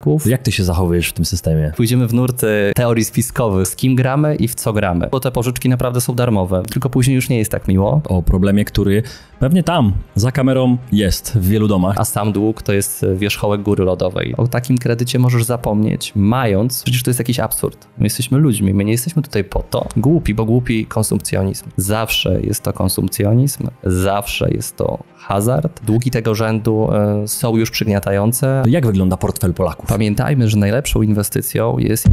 przypadków. Jak ty się zachowujesz w tym systemie? Pójdziemy w nurty teorii spiskowych, z kim gramy i w co gramy, bo te pożyczki naprawdę są darmowe, tylko później już nie jest tak miło. O problemie, który pewnie tam, za kamerą jest w wielu domach. A sam dług to jest wierzchołek góry lodowej. O takim kredycie możesz zapomnieć, mając, przecież to jest jakiś absurd. My jesteśmy ludźmi, my nie jesteśmy tutaj po to. Głupi, bo głupi konsumpcjonizm. Zawsze jest to konsumpcjonizm, zawsze jest to hazard. Długi tego rzędu są już przygniatające. Jak wygląda portfel Polaków? Pamiętajmy, że najlepszą inwestycją jest...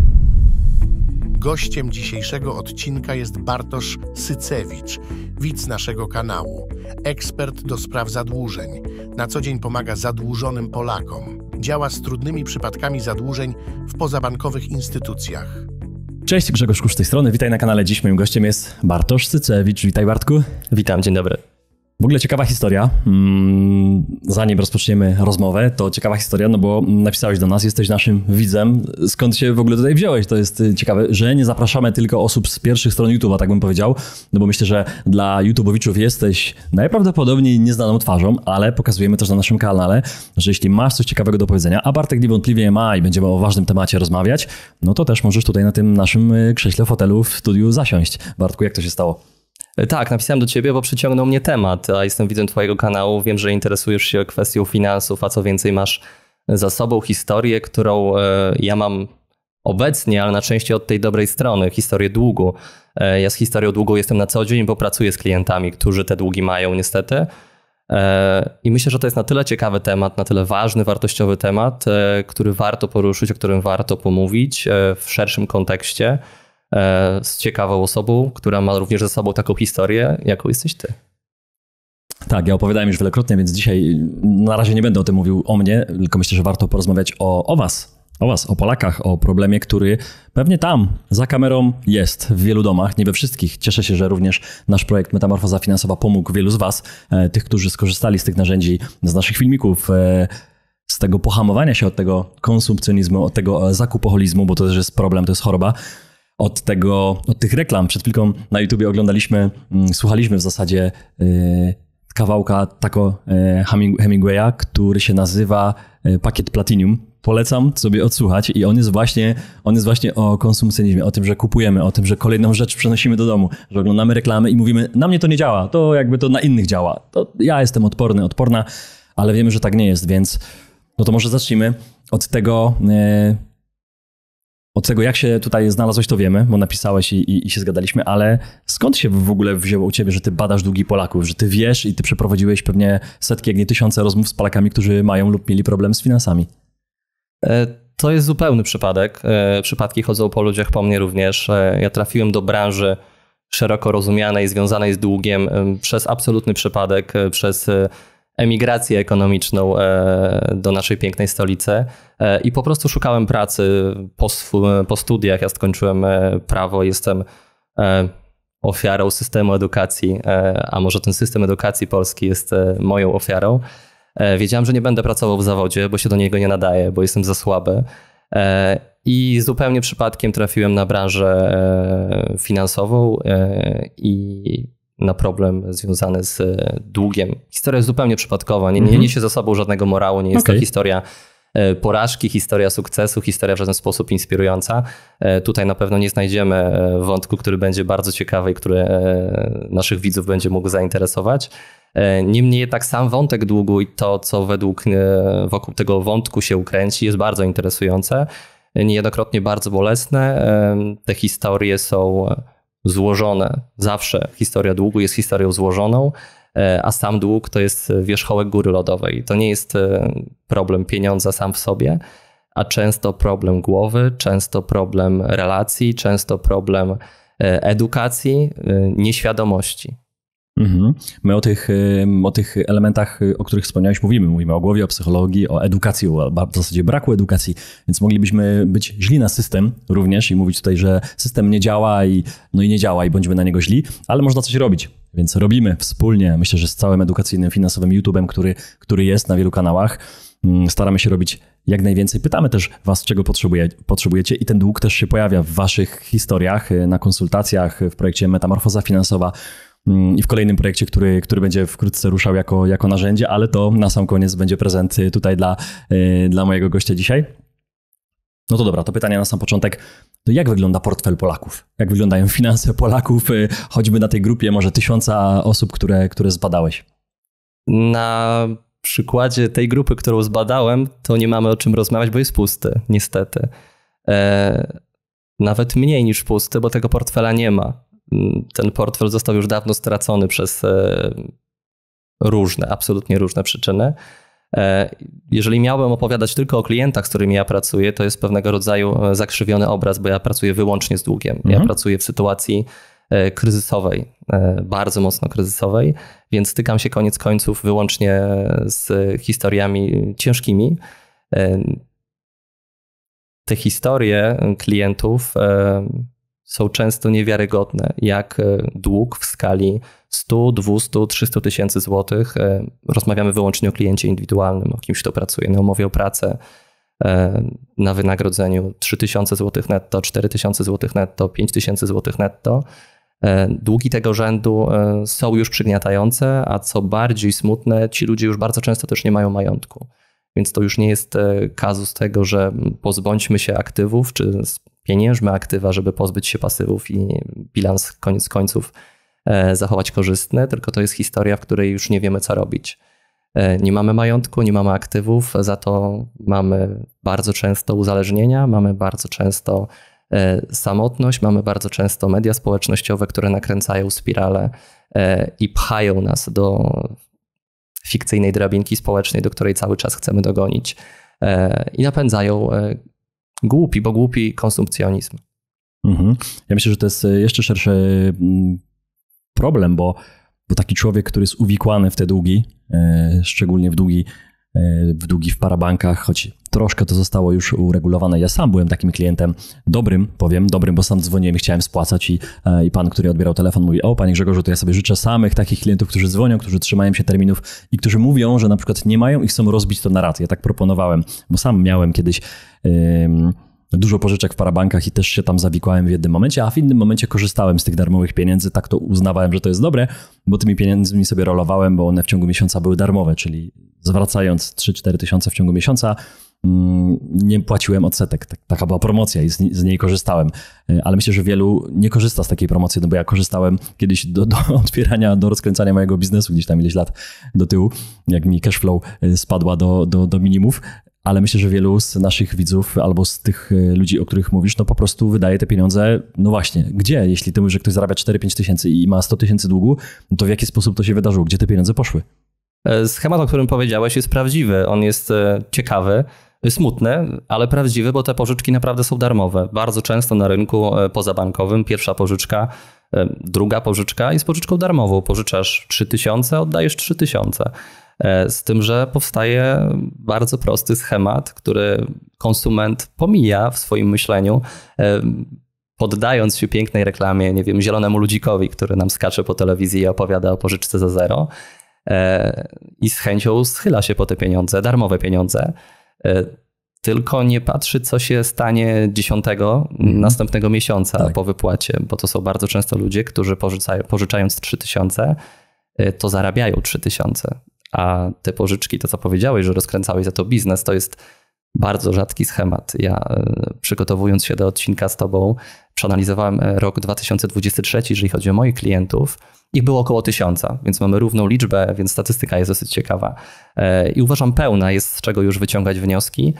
Gościem dzisiejszego odcinka jest Bartosz Sycewicz, widz naszego kanału, ekspert do spraw zadłużeń. Na co dzień pomaga zadłużonym Polakom. Działa z trudnymi przypadkami zadłużeń w pozabankowych instytucjach. Cześć, Grzegorz Kusz z tej strony. Witaj na kanale. Dziś moim gościem jest Bartosz Sycewicz. Witaj, Bartku. Witam, dzień dobry. W ogóle ciekawa historia. Zanim rozpoczniemy rozmowę, to ciekawa historia, no bo napisałeś do nas, jesteś naszym widzem. Skąd się w ogóle tutaj wziąłeś? To jest ciekawe, że nie zapraszamy tylko osób z pierwszych stron YouTube'a, tak bym powiedział, no bo myślę, że dla YouTubeowiczów jesteś najprawdopodobniej nieznaną twarzą, ale pokazujemy też na naszym kanale, że jeśli masz coś ciekawego do powiedzenia, a Bartek niewątpliwie ma i będziemy o ważnym temacie rozmawiać, no to też możesz tutaj na tym naszym krześle, fotelu w studiu zasiąść. Bartku, jak to się stało? Tak, napisałem do ciebie, bo przyciągnął mnie temat, a jestem widzem twojego kanału, wiem, że interesujesz się kwestią finansów, a co więcej masz za sobą historię, którą ja mam obecnie, ale na szczęście od tej dobrej strony, historię długu. Ja z historią długu jestem na co dzień, bo pracuję z klientami, którzy te długi mają niestety. I myślę, że to jest na tyle ciekawy temat, na tyle ważny, wartościowy temat, który warto poruszyć, o którym warto pomówić w szerszym kontekście, z ciekawą osobą, która ma również ze sobą taką historię, jaką jesteś ty. Tak, ja opowiadałem już wielokrotnie, więc dzisiaj na razie nie będę o tym mówił o mnie, tylko myślę, że warto porozmawiać o was, o Polakach, o problemie, który pewnie tam, za kamerą jest w wielu domach, nie we wszystkich. Cieszę się, że również nasz projekt Metamorfoza Finansowa pomógł wielu z was, tych, którzy skorzystali z tych narzędzi, z naszych filmików, z tego pohamowania się od tego konsumpcjonizmu, od tego zakupoholizmu, bo to też jest problem, to jest choroba. Od tych reklam. Przed chwilką na YouTubie słuchaliśmy w zasadzie kawałka Hemingwaya, który się nazywa Pakiet Platinum. Polecam sobie odsłuchać i on jest właśnie o konsumpcjonizmie, o tym, że kupujemy, o tym, że kolejną rzecz przenosimy do domu, że oglądamy reklamy i mówimy, na mnie to nie działa, to jakby to na innych działa. To ja jestem odporna, ale wiemy, że tak nie jest, więc no to może zacznijmy od tego, jak się tutaj znalazłeś, to wiemy, bo napisałeś i się zgadaliśmy, ale skąd się w ogóle wzięło u ciebie, że ty badasz długi Polaków, że ty wiesz i ty przeprowadziłeś pewnie setki, jak nie tysiące rozmów z Polakami, którzy mają lub mieli problem z finansami? To jest zupełny przypadek. Przypadki chodzą po ludziach, po mnie również. Ja trafiłem do branży szeroko rozumianej, związanej z długiem przez absolutny przypadek, przez emigrację ekonomiczną do naszej pięknej stolicy i po prostu szukałem pracy po studiach. Ja skończyłem prawo, jestem ofiarą systemu edukacji, a może ten system edukacji polski jest moją ofiarą. Wiedziałem, że nie będę pracował w zawodzie, bo się do niego nie nadaję, bo jestem za słaby. I zupełnie przypadkiem trafiłem na branżę finansową i na problem związany z długiem. Historia jest zupełnie przypadkowa, nie niesie za sobą żadnego morału, nie jest to historia porażki, historia sukcesu, historia w żaden sposób inspirująca. Tutaj na pewno nie znajdziemy wątku, który będzie bardzo ciekawy i który naszych widzów będzie mógł zainteresować. Niemniej jednak sam wątek długu i to, co wokół tego wątku się ukręci, jest bardzo interesujące. Niejednokrotnie bardzo bolesne. Te historie są złożone. Zawsze historia długu jest historią złożoną, a sam dług to jest wierzchołek góry lodowej. To nie jest problem pieniądza sam w sobie, a często problem głowy, często problem relacji, często problem edukacji, nieświadomości. My o tych elementach, o których wspomniałeś, mówimy o głowie, o psychologii, o edukacji, w zasadzie braku edukacji, więc moglibyśmy być źli na system również i mówić tutaj, że system nie działa i nie działa i bądźmy na niego źli, ale można coś robić, więc robimy wspólnie, myślę, że z całym edukacyjnym, finansowym YouTube'em, który jest na wielu kanałach, staramy się robić jak najwięcej. Pytamy też was, czego potrzebujecie i ten dług też się pojawia w waszych historiach, na konsultacjach, w projekcie Metamorfoza Finansowa, i w kolejnym projekcie, który będzie wkrótce ruszał jako narzędzie, ale to na sam koniec będzie prezent tutaj dla mojego gościa dzisiaj. No to dobra, to pytanie na sam początek. To jak wygląda portfel Polaków? Jak wyglądają finanse Polaków, choćby na tej grupie może 1000 osób, które zbadałeś? Na przykładzie tej grupy, którą zbadałem, to nie mamy o czym rozmawiać, bo jest pusty, niestety. Nawet mniej niż pusty, bo tego portfela nie ma. Ten portfel został już dawno stracony przez absolutnie różne przyczyny. Jeżeli miałbym opowiadać tylko o klientach, z którymi ja pracuję, to jest pewnego rodzaju zakrzywiony obraz, bo ja pracuję wyłącznie z długiem. Ja pracuję w sytuacji kryzysowej, bardzo mocno kryzysowej, więc stykam się koniec końców wyłącznie z historiami ciężkimi. Te historie klientów są często niewiarygodne, jak dług w skali 100, 200, 300 tysięcy złotych. Rozmawiamy wyłącznie o kliencie indywidualnym, o kimś, kto pracuje na umowie o pracę, na wynagrodzeniu 3000 zł netto, 4000 zł netto, 5000 zł netto. Długi tego rzędu są już przygniatające, a co bardziej smutne, ci ludzie już bardzo często też nie mają majątku. Więc to już nie jest kazus tego, że pozbądźmy się aktywów, czy pieniężmy aktywa, żeby pozbyć się pasywów i bilans koniec końców zachować korzystny, tylko to jest historia, w której już nie wiemy, co robić. Nie mamy majątku, nie mamy aktywów, za to mamy bardzo często uzależnienia, mamy bardzo często samotność, mamy bardzo często media społecznościowe, które nakręcają spirale i pchają nas do fikcyjnej drabinki społecznej, do której cały czas chcemy dogonić i napędzają głupi konsumpcjonizm. Ja myślę, że to jest jeszcze szerszy problem, bo taki człowiek, który jest uwikłany w te długi, szczególnie w długi w parabankach, choć troszkę to zostało już uregulowane. Ja sam byłem takim klientem dobrym, bo sam dzwoniłem i chciałem spłacać i pan, który odbierał telefon, mówi: o, panie Grzegorzu, to ja sobie życzę samych takich klientów, którzy dzwonią, którzy trzymają się terminów i którzy mówią, że na przykład nie mają i chcą rozbić to na raty. Ja tak proponowałem, bo sam miałem kiedyś dużo pożyczek w parabankach i też się tam zawikłałem w jednym momencie, a w innym momencie korzystałem z tych darmowych pieniędzy. Tak to uznawałem, że to jest dobre, bo tymi pieniędzmi sobie rolowałem, bo one w ciągu miesiąca były darmowe, czyli zwracając 3-4 tysiące w ciągu miesiąca, nie płaciłem odsetek. Taka była promocja i z niej korzystałem. Ale myślę, że wielu nie korzysta z takiej promocji, no bo ja korzystałem kiedyś do otwierania, do rozkręcania mojego biznesu gdzieś tam ileś lat do tyłu, jak mi cashflow spadła do minimów. Ale myślę, że wielu z naszych widzów albo z tych ludzi, o których mówisz, no po prostu wydaje te pieniądze, no właśnie, gdzie? Jeśli ty mówisz, że ktoś zarabia 4-5 tysięcy i ma 100 tysięcy długu, no to w jaki sposób to się wydarzyło? Gdzie te pieniądze poszły? Schemat, o którym powiedziałeś, jest prawdziwy. On jest ciekawy, smutny, ale prawdziwy, bo te pożyczki naprawdę są darmowe. Bardzo często na rynku pozabankowym pierwsza pożyczka, druga pożyczka jest pożyczką darmową. Pożyczasz 3000, oddajesz 3000. Z tym, że powstaje bardzo prosty schemat, który konsument pomija w swoim myśleniu, poddając się pięknej reklamie, nie wiem, zielonemu ludzikowi, który nam skacze po telewizji i opowiada o pożyczce za zero i z chęcią schyla się po te pieniądze, darmowe pieniądze, tylko nie patrzy, co się stanie 10 następnego miesiąca po wypłacie, bo to są bardzo często ludzie, którzy pożyczając 3000, to zarabiają 3000. A te pożyczki, to co powiedziałeś, że rozkręcałeś za to biznes, to jest bardzo rzadki schemat. Ja przygotowując się do odcinka z tobą, przeanalizowałem rok 2023, jeżeli chodzi o moich klientów. Ich było około 1000, więc mamy równą liczbę, więc statystyka jest dosyć ciekawa. I uważam pełna jest z czego już wyciągać wnioski.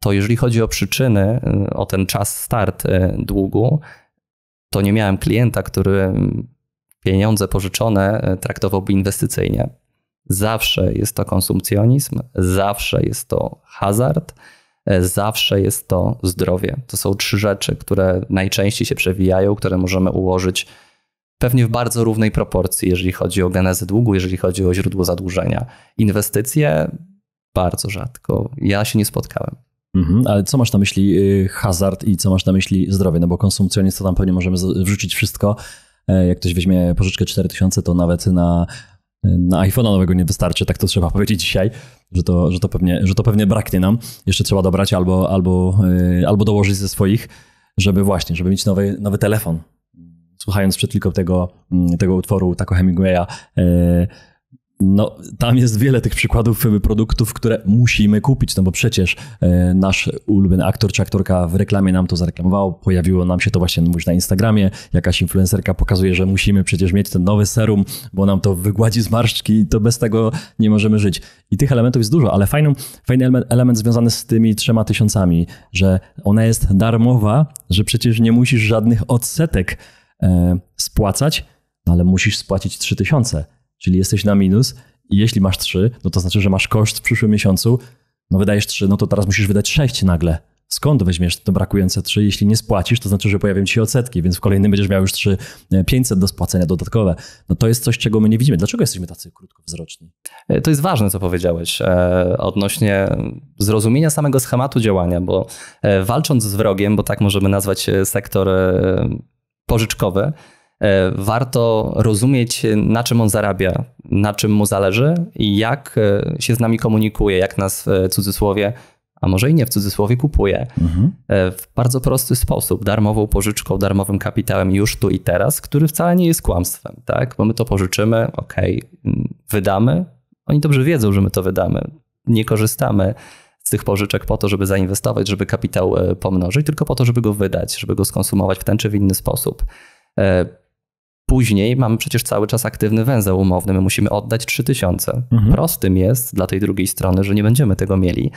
To jeżeli chodzi o przyczyny, o ten czas start długu, to nie miałem klienta, który pieniądze pożyczone traktowałby inwestycyjnie. Zawsze jest to konsumpcjonizm, zawsze jest to hazard, zawsze jest to zdrowie. To są 3 rzeczy, które najczęściej się przewijają, które możemy ułożyć pewnie w bardzo równej proporcji, jeżeli chodzi o genezę długu, jeżeli chodzi o źródło zadłużenia. Inwestycje bardzo rzadko. Ja się nie spotkałem. Ale co masz na myśli hazard i co masz na myśli zdrowie? No bo konsumpcjonizm to tam pewnie możemy wrzucić wszystko. Jak ktoś weźmie pożyczkę 4000, to nawet na iPhone'a nowego nie wystarczy, tak to trzeba powiedzieć dzisiaj, że to pewnie braknie nam. Jeszcze trzeba dobrać albo dołożyć ze swoich, żeby mieć nowy telefon. Słuchając przed chwilą tego utworu Taco Hemingwaya, No, tam jest wiele tych przykładów produktów, które musimy kupić, no bo przecież nasz ulubiony aktor czy aktorka w reklamie nam to zareklamował, pojawiło nam się to właśnie na Instagramie, jakaś influencerka pokazuje, że musimy przecież mieć ten nowy serum, bo nam to wygładzi zmarszczki i to bez tego nie możemy żyć. I tych elementów jest dużo, ale fajny element związany z tymi 3000, że ona jest darmowa, że przecież nie musisz żadnych odsetek spłacać, no ale musisz spłacić 3000. Czyli jesteś na minus i jeśli masz 3, no to znaczy, że masz koszt w przyszłym miesiącu, no wydajesz 3, no to teraz musisz wydać 6 nagle. Skąd weźmiesz to brakujące 3? Jeśli nie spłacisz, to znaczy, że pojawią ci się odsetki, więc w kolejnym będziesz miał już 3500 do spłacenia dodatkowe. No to jest coś, czego my nie widzimy. Dlaczego jesteśmy tacy krótkowzroczni? To jest ważne, co powiedziałeś odnośnie zrozumienia samego schematu działania, bo walcząc z wrogiem, bo tak możemy nazwać sektor pożyczkowy, warto rozumieć, na czym on zarabia, na czym mu zależy i jak się z nami komunikuje, jak nas w cudzysłowie, a może i nie w cudzysłowie, kupuje. W bardzo prosty sposób, darmową pożyczką, darmowym kapitałem już tu i teraz, który wcale nie jest kłamstwem, tak? Bo my to pożyczymy, wydamy. Oni dobrze wiedzą, że my to wydamy. Nie korzystamy z tych pożyczek po to, żeby zainwestować, żeby kapitał pomnożyć, tylko po to, żeby go wydać, żeby go skonsumować w ten czy w inny sposób. Później mamy przecież cały czas aktywny węzeł umowny. My musimy oddać 3000. Prostym jest dla tej drugiej strony, że nie będziemy tego mieli.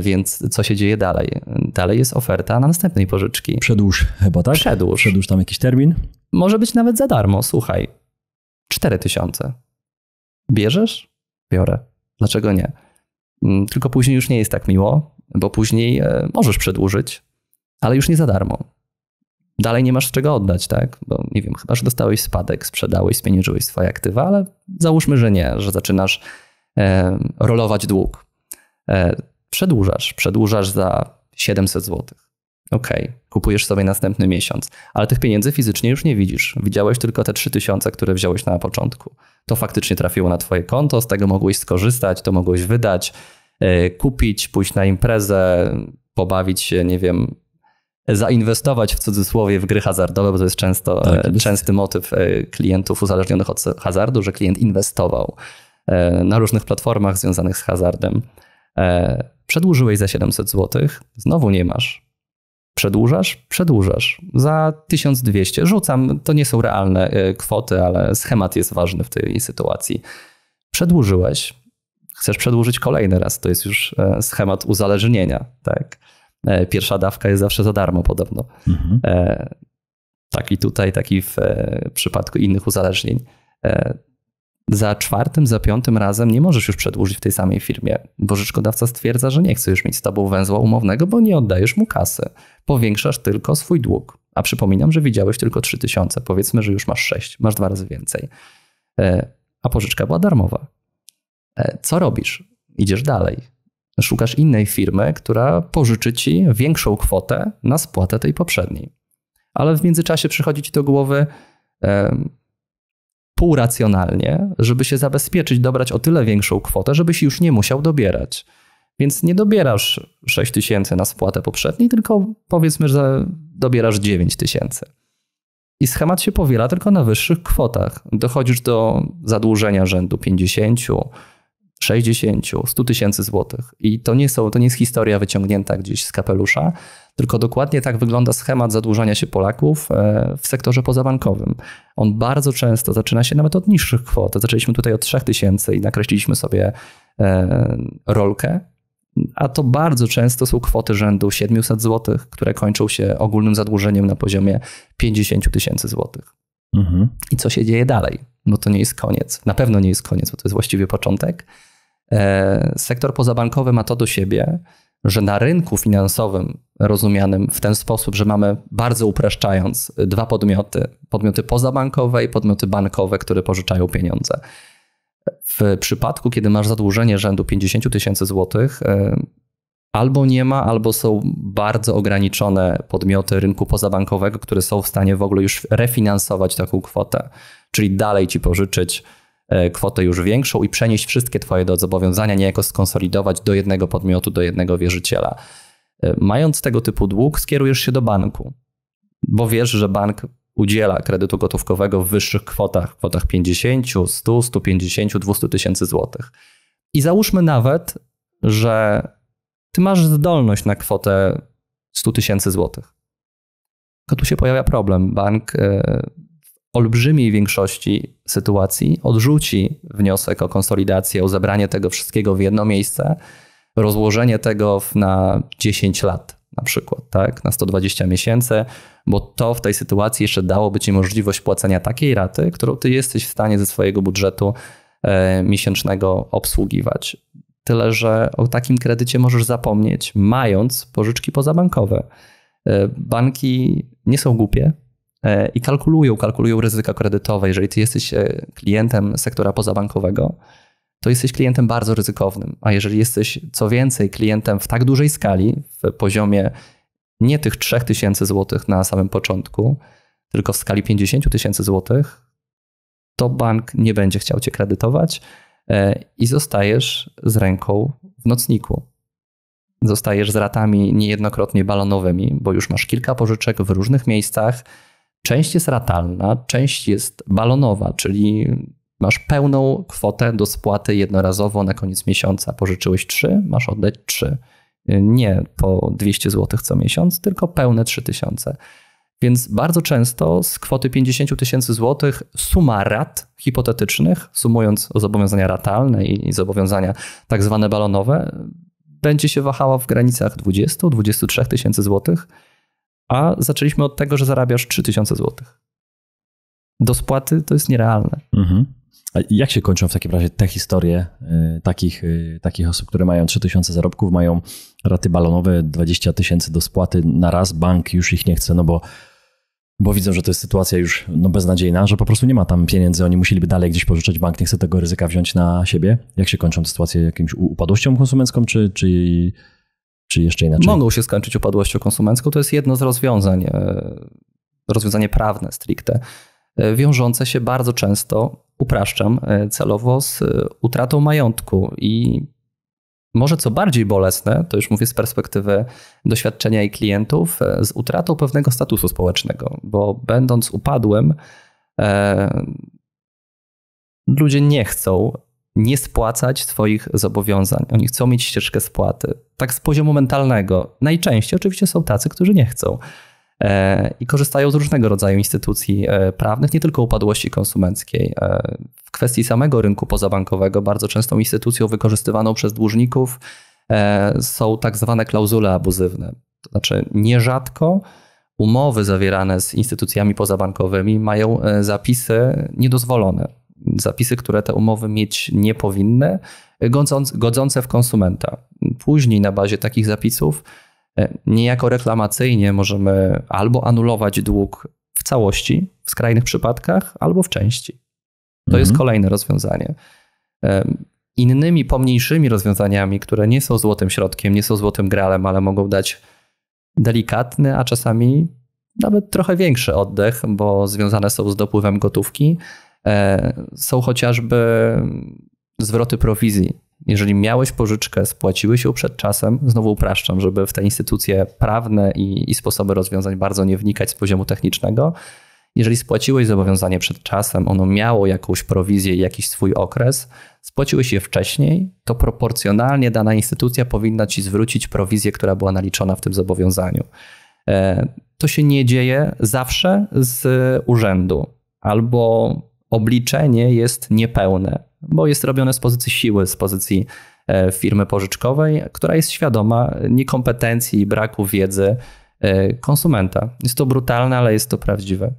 Więc co się dzieje dalej? Dalej jest oferta na następnej pożyczki. Przedłuż chyba, tak? Przedłuż tam jakiś termin? Może być nawet za darmo. Słuchaj, 4000. Bierzesz? Biorę. Dlaczego nie? Tylko później już nie jest tak miło, bo później możesz przedłużyć, ale już nie za darmo. Dalej nie masz czego oddać, tak? Bo nie wiem, chyba że dostałeś spadek, sprzedałeś, spieniężyłeś swoje aktywa, ale załóżmy, że nie, że zaczynasz rolować dług. Przedłużasz za 700 zł. Kupujesz sobie następny miesiąc, ale tych pieniędzy fizycznie już nie widzisz. Widziałeś tylko te 3000, które wziąłeś na początku. To faktycznie trafiło na twoje konto, z tego mogłeś skorzystać, to mogłeś wydać, kupić, pójść na imprezę, pobawić się, nie wiem, zainwestować w cudzysłowie w gry hazardowe, bo to jest częsty motyw klientów uzależnionych od hazardu, że klient inwestował na różnych platformach związanych z hazardem. Przedłużyłeś za 700 zł, znowu nie masz. Przedłużasz za 1200. Rzucam, to nie są realne kwoty, ale schemat jest ważny w tej sytuacji. Przedłużyłeś, chcesz przedłużyć kolejny raz, to jest już schemat uzależnienia, tak? Pierwsza dawka jest zawsze za darmo podobno. Tak i tutaj, tak i w przypadku innych uzależnień. Za 4., za 5. razem nie możesz już przedłużyć w tej samej firmie. Pożyczkodawca stwierdza, że nie chce już mieć z tobą węzła umownego, bo nie oddajesz mu kasy. Powiększasz tylko swój dług. A przypominam, że widziałeś tylko 3000. Powiedzmy, że już masz 6, masz 2 razy więcej. A pożyczka była darmowa. Co robisz? Idziesz dalej. Szukasz innej firmy, która pożyczy ci większą kwotę na spłatę tej poprzedniej. Ale w międzyczasie przychodzi ci do głowy półracjonalnie, żeby się zabezpieczyć, dobrać o tyle większą kwotę, żebyś już nie musiał dobierać. Więc nie dobierasz 6000 na spłatę poprzedniej, tylko powiedzmy, że dobierasz 9000. I schemat się powiela tylko na wyższych kwotach. Dochodzisz do zadłużenia rzędu 50, 60, 100 tysięcy złotych. I to nie jest historia wyciągnięta gdzieś z kapelusza, tylko dokładnie tak wygląda schemat zadłużania się Polaków w sektorze pozabankowym. On bardzo często zaczyna się nawet od niższych kwot. Zaczęliśmy tutaj od 3000 i nakreśliliśmy sobie rolkę, a to bardzo często są kwoty rzędu 700 zł, które kończą się ogólnym zadłużeniem na poziomie 50 tysięcy złotych. I co się dzieje dalej? No to nie jest koniec. Na pewno nie jest koniec, bo to jest właściwie początek. Sektor pozabankowy ma to do siebie, że na rynku finansowym rozumianym w ten sposób, że mamy, bardzo upraszczając, 2 podmioty. Podmioty pozabankowe i podmioty bankowe, które pożyczają pieniądze. W przypadku, kiedy masz zadłużenie rzędu 50 tysięcy złotych, albo nie ma, albo są bardzo ograniczone podmioty rynku pozabankowego, które są w stanie w ogóle już refinansować taką kwotę, czyli dalej ci pożyczyć kwotę już większą i przenieść wszystkie twoje zobowiązania, niejako skonsolidować do jednego podmiotu, do jednego wierzyciela. Mając tego typu dług, skierujesz się do banku, bo wiesz, że bank udziela kredytu gotówkowego w wyższych kwotach 50, 100, 150, 200 tysięcy złotych. I załóżmy nawet, że ty masz zdolność na kwotę 100 tysięcy złotych. Tylko tu się pojawia problem. Bank w olbrzymiej większości sytuacji odrzuci wniosek o konsolidację, o zebranie tego wszystkiego w jedno miejsce, rozłożenie tego na 10 lat na przykład, tak? Na 120 miesięcy, bo to w tej sytuacji jeszcze dałoby ci możliwość płacenia takiej raty, którą ty jesteś w stanie ze swojego budżetu miesięcznego obsługiwać. Tyle, że o takim kredycie możesz zapomnieć, mając pożyczki pozabankowe. Banki nie są głupie i kalkulują ryzyka kredytowe. Jeżeli ty jesteś klientem sektora pozabankowego, to jesteś klientem bardzo ryzykownym. A jeżeli jesteś, co więcej, klientem w tak dużej skali, w poziomie nie tych 3000 złotych na samym początku, tylko w skali 50 tysięcy złotych, to bank nie będzie chciał cię kredytować i zostajesz z ręką w nocniku. Zostajesz z ratami niejednokrotnie balonowymi, bo już masz kilka pożyczek w różnych miejscach. Część jest ratalna, część jest balonowa, czyli masz pełną kwotę do spłaty jednorazowo na koniec miesiąca. Pożyczyłeś 3, masz oddać 3. Nie po 200 zł co miesiąc, tylko pełne 3000. Więc bardzo często z kwoty 50 tysięcy złotych suma rat hipotetycznych, sumując zobowiązania ratalne i zobowiązania tak zwane balonowe, będzie się wahała w granicach 20-23 tysięcy złotych, a zaczęliśmy od tego, że zarabiasz 3000 złotych. Do spłaty to jest nierealne. Mhm. A jak się kończą w takim razie te historie takich osób, które mają 3000 zarobków, mają raty balonowe, 20 tysięcy do spłaty na raz, bank już ich nie chce, no bo widzą, że to jest sytuacja już beznadziejna, że po prostu nie ma tam pieniędzy, oni musieliby dalej gdzieś pożyczać, bank nie chce tego ryzyka wziąć na siebie. Jak się kończą te sytuacje? Jakimś upadłością konsumencką, czy jeszcze inaczej? Mogą się skończyć upadłością konsumencką. To jest jedno z rozwiązań, rozwiązanie prawne stricte, wiążące się bardzo często, upraszczam celowo, z utratą majątku i może co bardziej bolesne, to już mówię z perspektywy doświadczenia i klientów, z utratą pewnego statusu społecznego, bo będąc upadłym, ludzie nie chcą nie spłacać swoich zobowiązań. Oni chcą mieć ścieżkę spłaty. Tak z poziomu mentalnego. Najczęściej oczywiście są tacy, którzy nie chcą i korzystają z różnego rodzaju instytucji prawnych, nie tylko upadłości konsumenckiej. W kwestii samego rynku pozabankowego bardzo częstą instytucją wykorzystywaną przez dłużników są tak zwane klauzule abuzywne. To znaczy nierzadko umowy zawierane z instytucjami pozabankowymi mają zapisy niedozwolone. Zapisy, które te umowy mieć nie powinny, godzące w konsumenta. Później na bazie takich zapisów niejako reklamacyjnie możemy albo anulować dług w całości, w skrajnych przypadkach, albo w części. To jest kolejne rozwiązanie. Innymi, pomniejszymi rozwiązaniami, które nie są złotym środkiem, nie są złotym gralem, ale mogą dać delikatny, a czasami nawet trochę większy oddech, bo związane są z dopływem gotówki, są chociażby zwroty prowizji. Jeżeli miałeś pożyczkę, spłaciłeś ją przed czasem, znowu upraszczam, żeby w te instytucje prawne i sposoby rozwiązań bardzo nie wnikać z poziomu technicznego. Jeżeli spłaciłeś zobowiązanie przed czasem, ono miało jakąś prowizję i jakiś swój okres, spłaciłeś je wcześniej, to proporcjonalnie dana instytucja powinna ci zwrócić prowizję, która była naliczona w tym zobowiązaniu. To się nie dzieje zawsze z urzędu, albo obliczenie jest niepełne, bo jest robione z pozycji siły, z pozycji firmy pożyczkowej, która jest świadoma niekompetencji i braku wiedzy konsumenta. Jest to brutalne, ale jest to prawdziwe.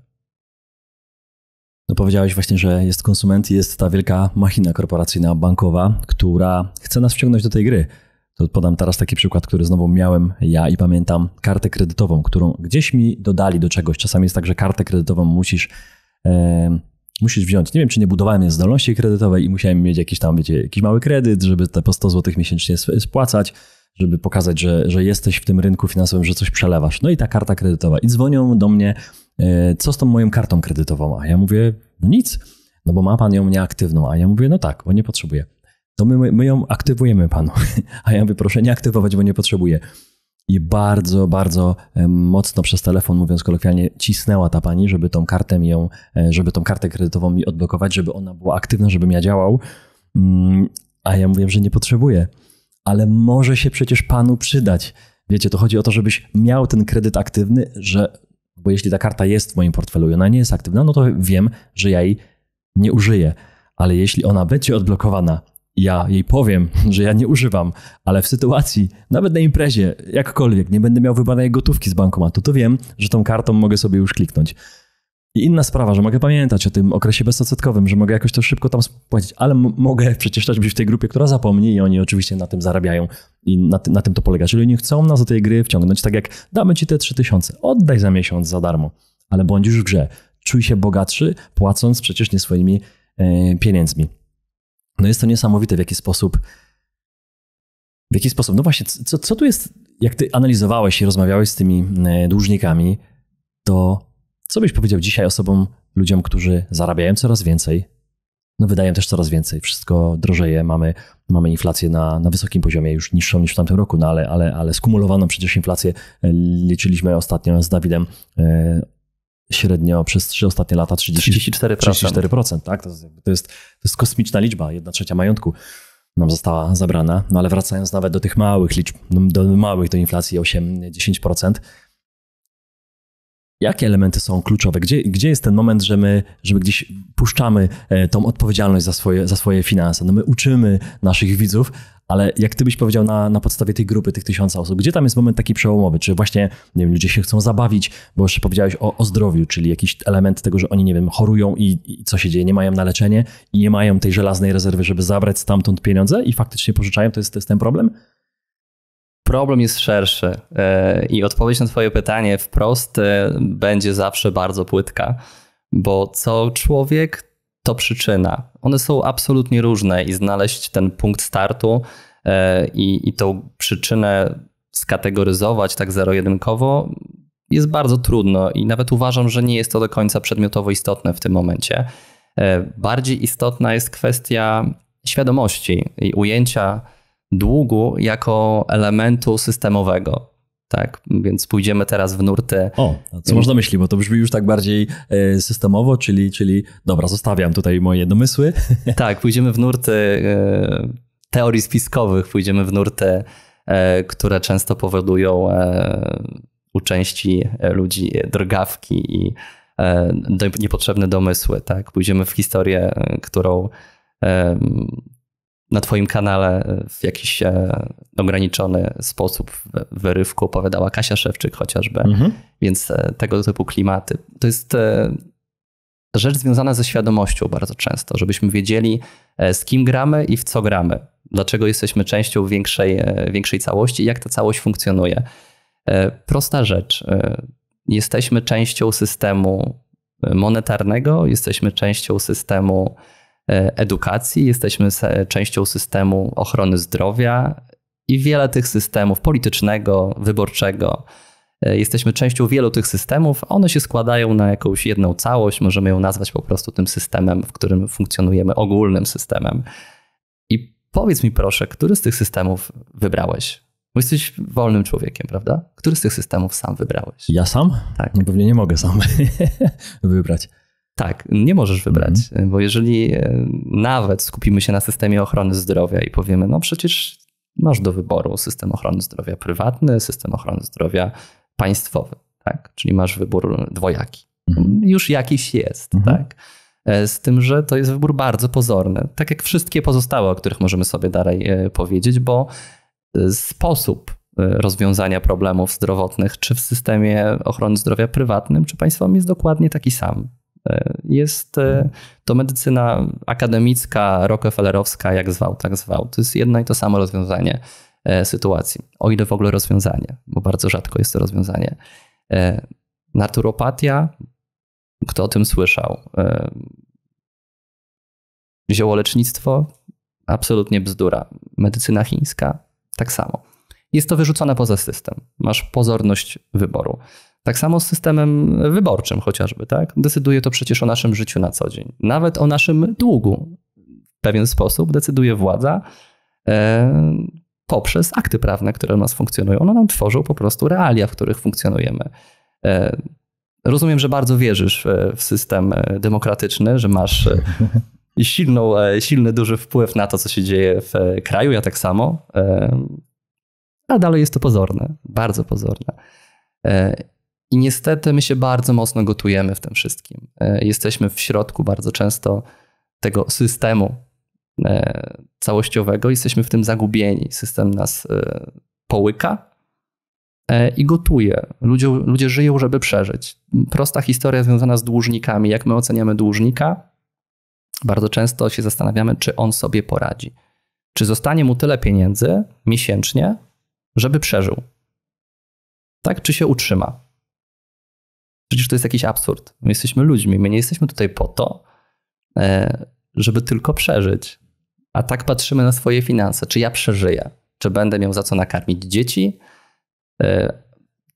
No powiedziałeś właśnie, że jest konsument i jest ta wielka machina korporacyjna bankowa, która chce nas wciągnąć do tej gry. To podam teraz taki przykład, który znowu miałem ja i pamiętam kartę kredytową, którą gdzieś mi dodali do czegoś. Czasami jest tak, że kartę kredytową musisz wziąć. Nie wiem, czy nie budowałem zdolności kredytowej i musiałem mieć jakiś tam, jakiś mały kredyt, żeby te po 100 zł miesięcznie spłacać, żeby pokazać, że jesteś w tym rynku finansowym, że coś przelewasz. No i ta karta kredytowa. I dzwonią do mnie, co z tą moją kartą kredytową? A ja mówię, no nic, no bo ma pan ją nieaktywną. A ja mówię, no tak, bo nie potrzebuję. To my ją aktywujemy panu. A ja mówię, proszę nie aktywować, bo nie potrzebuję. I bardzo, bardzo mocno przez telefon, mówiąc kolokwialnie, cisnęła ta pani, żeby tą kartę kredytową mi odblokować, żeby ona była aktywna, żebym ja działał. A ja mówię, że nie potrzebuję. Ale może się przecież panu przydać. Wiecie, to chodzi o to, żebyś miał ten kredyt aktywny, bo jeśli ta karta jest w moim portfelu i ona nie jest aktywna, no to wiem, że ja jej nie użyję. Ale jeśli ona będzie odblokowana, ja jej powiem, że ja nie używam, ale w sytuacji, nawet na imprezie, jakkolwiek, nie będę miał wybranej gotówki z bankomatu, to wiem, że tą kartą mogę sobie już kliknąć. I inna sprawa, że mogę pamiętać o tym okresie bezodsetkowym, że mogę jakoś to szybko tam spłacić, ale mogę przecież też być w tej grupie, która zapomni i oni oczywiście na tym zarabiają i na tym to polega. Czyli oni chcą nas do tej gry wciągnąć, tak jak damy ci te 3000, oddaj za miesiąc za darmo, ale bądź już w grze. Czuj się bogatszy, płacąc przecież nie swoimi pieniędzmi. No jest to niesamowite, w jaki sposób, no właśnie, co tu jest, jak ty analizowałeś i rozmawiałeś z tymi dłużnikami, to co byś powiedział dzisiaj ludziom, którzy zarabiają coraz więcej, no wydają też coraz więcej, wszystko drożeje, mamy inflację na wysokim poziomie, już niższą niż w tamtym roku, no ale skumulowaną przecież inflację liczyliśmy ostatnio z Dawidem średnio przez 3 ostatnie lata 34%, tak? To jest kosmiczna liczba, 1/3 majątku nam została zabrana, no ale wracając nawet do tych małych liczb, do inflacji 8-10%, jakie elementy są kluczowe? Gdzie jest ten moment, że my gdzieś puszczamy tą odpowiedzialność za swoje finanse? No my uczymy naszych widzów, ale jak ty byś powiedział na podstawie tej grupy, tych 1000 osób, gdzie tam jest moment taki przełomowy? Czy właśnie, nie wiem, ludzie się chcą zabawić, bo jeszcze powiedziałeś o zdrowiu, czyli jakiś element tego, że oni, nie wiem, chorują i co się dzieje? Nie mają na leczenie i nie mają tej żelaznej rezerwy, żeby zabrać stamtąd pieniądze i faktycznie pożyczają? To jest ten problem? Problem jest szerszy i odpowiedź na twoje pytanie wprost będzie zawsze bardzo płytka, bo co człowiek, to przyczyna. One są absolutnie różne i znaleźć ten punkt startu i tą przyczynę skategoryzować tak zero-jedynkowo jest bardzo trudno i nawet uważam, że nie jest to do końca przedmiotowo istotne w tym momencie. Bardziej istotna jest kwestia świadomości i ujęcia długu jako elementu systemowego. Tak, więc pójdziemy teraz w nurty. A co można myśli, bo to brzmi już tak bardziej systemowo, czyli dobra, zostawiam tutaj moje domysły. Tak, pójdziemy w nurty teorii spiskowych, pójdziemy w nurty, które często powodują u części ludzi drgawki i niepotrzebne domysły. Tak, pójdziemy w historię, którą na twoim kanale w jakiś ograniczony sposób w wyrywku opowiadała Kasia Szewczyk chociażby, więc tego typu klimaty. To jest rzecz związana ze świadomością bardzo często, żebyśmy wiedzieli, z kim gramy i w co gramy, dlaczego jesteśmy częścią większej całości i jak ta całość funkcjonuje. Prosta rzecz. Jesteśmy częścią systemu monetarnego, jesteśmy częścią systemu edukacji, jesteśmy częścią systemu ochrony zdrowia i wiele tych systemów politycznego, wyborczego. Jesteśmy częścią wielu tych systemów, one się składają na jakąś jedną całość, możemy ją nazwać po prostu tym systemem, w którym funkcjonujemy, ogólnym systemem. I powiedz mi proszę, który z tych systemów wybrałeś? Bo jesteś wolnym człowiekiem, prawda? Który z tych systemów sam wybrałeś? Ja sam? Tak. No pewnie nie mogę sam wybrać. Tak, nie możesz wybrać, bo jeżeli nawet skupimy się na systemie ochrony zdrowia i powiemy, no przecież masz do wyboru system ochrony zdrowia prywatny, system ochrony zdrowia państwowy, tak? Czyli masz wybór dwojaki. Już jakiś jest, tak? Z tym, że to jest wybór bardzo pozorny, tak jak wszystkie pozostałe, o których możemy sobie dalej powiedzieć, bo sposób rozwiązania problemów zdrowotnych, czy w systemie ochrony zdrowia prywatnym, czy państwowym, jest dokładnie taki sam. Jest to medycyna akademicka, rockefellerowska, jak zwał, tak zwał. To jest jedno i to samo rozwiązanie sytuacji. O ile w ogóle rozwiązanie, bo bardzo rzadko jest to rozwiązanie. Naturopatia, kto o tym słyszał? Ziołolecznictwo, absolutnie bzdura. Medycyna chińska, tak samo. Jest to wyrzucone poza system. Masz pozorność wyboru. Tak samo z systemem wyborczym chociażby, tak? Decyduje to przecież o naszym życiu na co dzień. Nawet o naszym długu w pewien sposób decyduje władza. poprzez akty prawne, które u nas funkcjonują. One nam tworzą po prostu realia, w których funkcjonujemy. Rozumiem, że bardzo wierzysz w system demokratyczny, że masz silny, duży wpływ na to, co się dzieje w kraju. Ja tak samo. A dalej jest to pozorne, bardzo pozorne. I niestety my się bardzo mocno gotujemy w tym wszystkim. Jesteśmy w środku bardzo często tego systemu całościowego. Jesteśmy w tym zagubieni. System nas połyka i gotuje. Ludzie żyją, żeby przeżyć. Prosta historia związana z dłużnikami. Jak my oceniamy dłużnika? Bardzo często się zastanawiamy, czy on sobie poradzi. Czy zostanie mu tyle pieniędzy miesięcznie, żeby przeżył? Tak? Czy się utrzyma? Przecież to jest jakiś absurd. My jesteśmy ludźmi. My nie jesteśmy tutaj po to, żeby tylko przeżyć. A tak patrzymy na swoje finanse. Czy ja przeżyję? Czy będę miał za co nakarmić dzieci?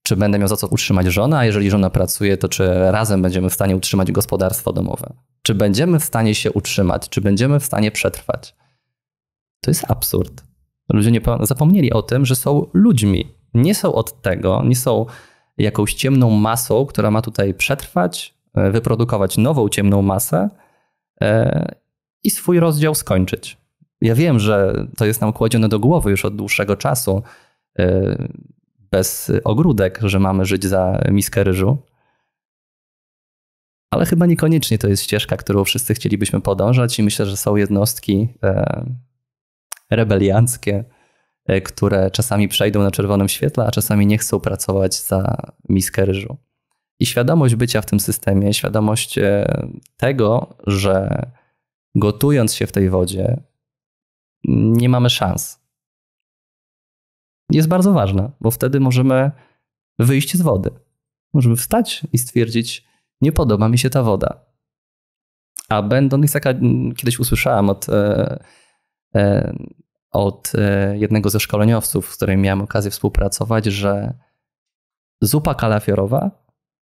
Czy będę miał za co utrzymać żonę? A jeżeli żona pracuje, to czy razem będziemy w stanie utrzymać gospodarstwo domowe? Czy będziemy w stanie się utrzymać? Czy będziemy w stanie przetrwać? To jest absurd. Ludzie zapomnieli o tym, że są ludźmi. Nie są od tego, nie są jakąś ciemną masą, która ma tutaj przetrwać, wyprodukować nową ciemną masę i swój rozdział skończyć. Ja wiem, że to jest nam kładzione do głowy już od dłuższego czasu, bez ogródek, że mamy żyć za miskę ryżu. Ale chyba niekoniecznie to jest ścieżka, którą wszyscy chcielibyśmy podążać i myślę, że są jednostki rebelianckie, które czasami przejdą na czerwonym świetle, a czasami nie chcą pracować za miskę ryżu. I świadomość bycia w tym systemie, świadomość tego, że gotując się w tej wodzie, nie mamy szans. Jest bardzo ważna, bo wtedy możemy wyjść z wody. Możemy wstać i stwierdzić, nie podoba mi się ta woda. A będąc kiedyś usłyszałem od jednego ze szkoleniowców, z którym miałem okazję współpracować, że zupa kalafiorowa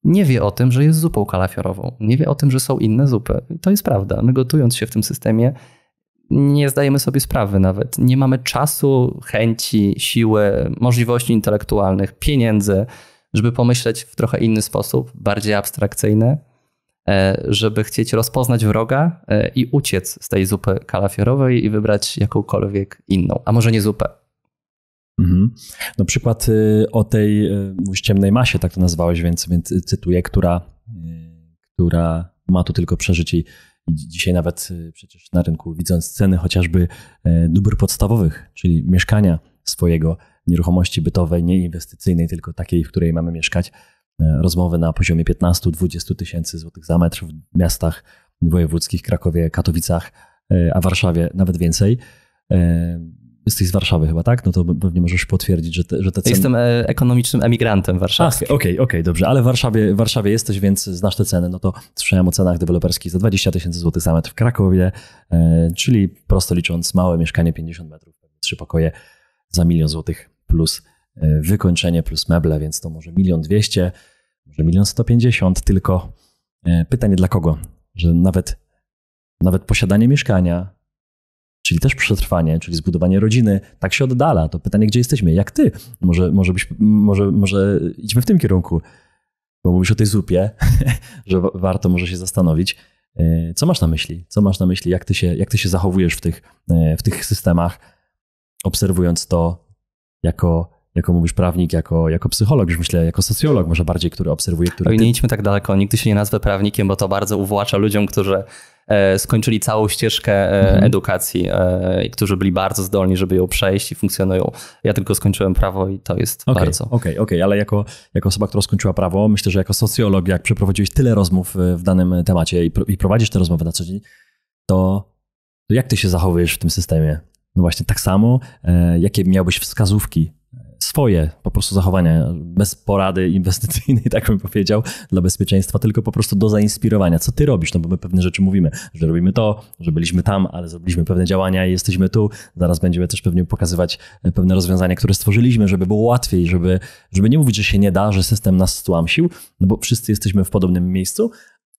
nie wie o tym, że jest zupą kalafiorową. Nie wie o tym, że są inne zupy. I to jest prawda. My gotując się w tym systemie nie zdajemy sobie sprawy nawet. Nie mamy czasu, chęci, siły, możliwości intelektualnych, pieniędzy, żeby pomyśleć w trochę inny sposób, bardziej abstrakcyjny, żeby chcieć rozpoznać wroga i uciec z tej zupy kalafiorowej i wybrać jakąkolwiek inną, a może nie zupę. Mhm. No przykład o tej ciemnej masie, tak to nazwałeś, więc cytuję, która ma tu tylko przeżyć i dzisiaj nawet przecież na rynku, widząc ceny chociażby dóbr podstawowych, czyli mieszkania swojego, nieruchomości bytowej, nie inwestycyjnej, tylko takiej, w której mamy mieszkać, rozmowy na poziomie 15-20 tysięcy złotych za metr w miastach wojewódzkich, Krakowie, Katowicach, a Warszawie nawet więcej. Jesteś z Warszawy chyba, tak? No to pewnie możesz potwierdzić, że te ceny... Jestem ekonomicznym emigrantem warszawskim. Okej, dobrze, ale w Warszawie jesteś, więc znasz te ceny. No to słyszałem o cenach deweloperskich za 20 tysięcy złotych za metr w Krakowie, czyli prosto licząc małe mieszkanie 50 metrów, 3 pokoje za 1 000 000 złotych plus wykończenie, plus meble, więc to może 1 200 000, może 1 150 000, tylko pytanie dla kogo? Że nawet posiadanie mieszkania, czyli też przetrwanie, czyli zbudowanie rodziny, tak się oddala. To pytanie, gdzie jesteśmy? Jak ty? Może idźmy w tym kierunku, bo mówisz o tej zupie, że warto może się zastanowić. Co masz na myśli? Jak ty się zachowujesz w tych systemach, obserwując to jako mówisz prawnik, jako psycholog, już myślę, jako socjolog może bardziej, który obserwuje. Nie idźmy tak daleko, nigdy się nie nazwę prawnikiem, bo to bardzo uwłacza ludziom, którzy skończyli całą ścieżkę edukacji i którzy byli bardzo zdolni, żeby ją przejść i funkcjonują. Ja tylko skończyłem prawo i to jest bardzo... Okej, ale jako osoba, która skończyła prawo, myślę, że jako socjolog, jak przeprowadziłeś tyle rozmów w danym temacie i prowadzisz te rozmowy na co dzień, to jak ty się zachowujesz w tym systemie? No właśnie tak samo, jakie miałbyś wskazówki swoje po prostu zachowania, bez porady inwestycyjnej, tak bym powiedział, dla bezpieczeństwa, tylko po prostu do zainspirowania. Co ty robisz? No bo my pewne rzeczy mówimy, że robimy to, że byliśmy tam, ale zrobiliśmy pewne działania i jesteśmy tu. Zaraz będziemy też pewnie pokazywać pewne rozwiązania, które stworzyliśmy, żeby było łatwiej, żeby nie mówić, że się nie da, że system nas stłamsił, no bo wszyscy jesteśmy w podobnym miejscu,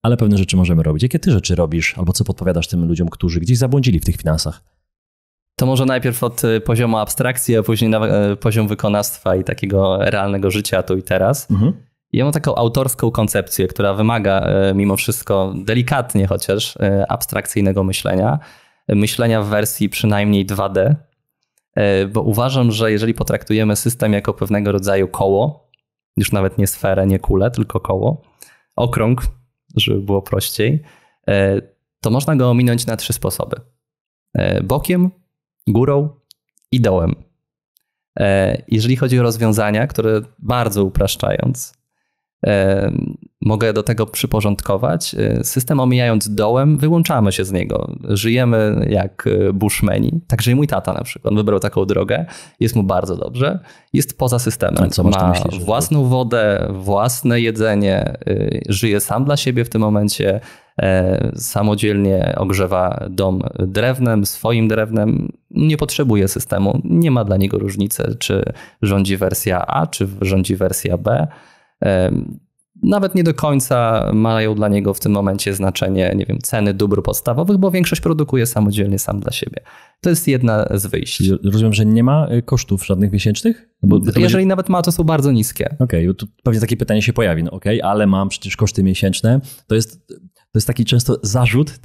ale pewne rzeczy możemy robić. Jakie ty rzeczy robisz albo co podpowiadasz tym ludziom, którzy gdzieś zabłądzili w tych finansach? To może najpierw od poziomu abstrakcji, a później na poziom wykonawstwa i takiego realnego życia tu i teraz. Ja mam taką autorską koncepcję, która wymaga mimo wszystko delikatnie chociaż abstrakcyjnego myślenia w wersji przynajmniej 2D, bo uważam, że jeżeli potraktujemy system jako pewnego rodzaju koło, już nawet nie sferę, nie kulę, tylko koło, okrąg, żeby było prościej, to można go ominąć na 3 sposoby. Bokiem, górą i dołem. Jeżeli chodzi o rozwiązania, które bardzo upraszczając, mogę do tego przyporządkować, system omijając dołem, wyłączamy się z niego. Żyjemy jak bushmeni. Także i mój tata na przykład wybrał taką drogę. Jest mu bardzo dobrze. Jest poza systemem. Ma własną wodę, własne jedzenie. Żyje sam dla siebie w tym momencie. Samodzielnie ogrzewa dom drewnem, swoim drewnem. Nie potrzebuje systemu. Nie ma dla niego różnicy, czy rządzi wersja A, czy rządzi wersja B. Nawet nie do końca mają dla niego w tym momencie znaczenie, nie wiem, ceny dóbr podstawowych, bo większość produkuje samodzielnie, sam dla siebie. To jest jedna z wyjść. Czyli rozumiem, że nie ma kosztów żadnych miesięcznych? Bo jeżeli nawet ma, to są bardzo niskie. Okej, tu pewnie takie pytanie się pojawi. No ale mam przecież koszty miesięczne. To jest taki często zarzut,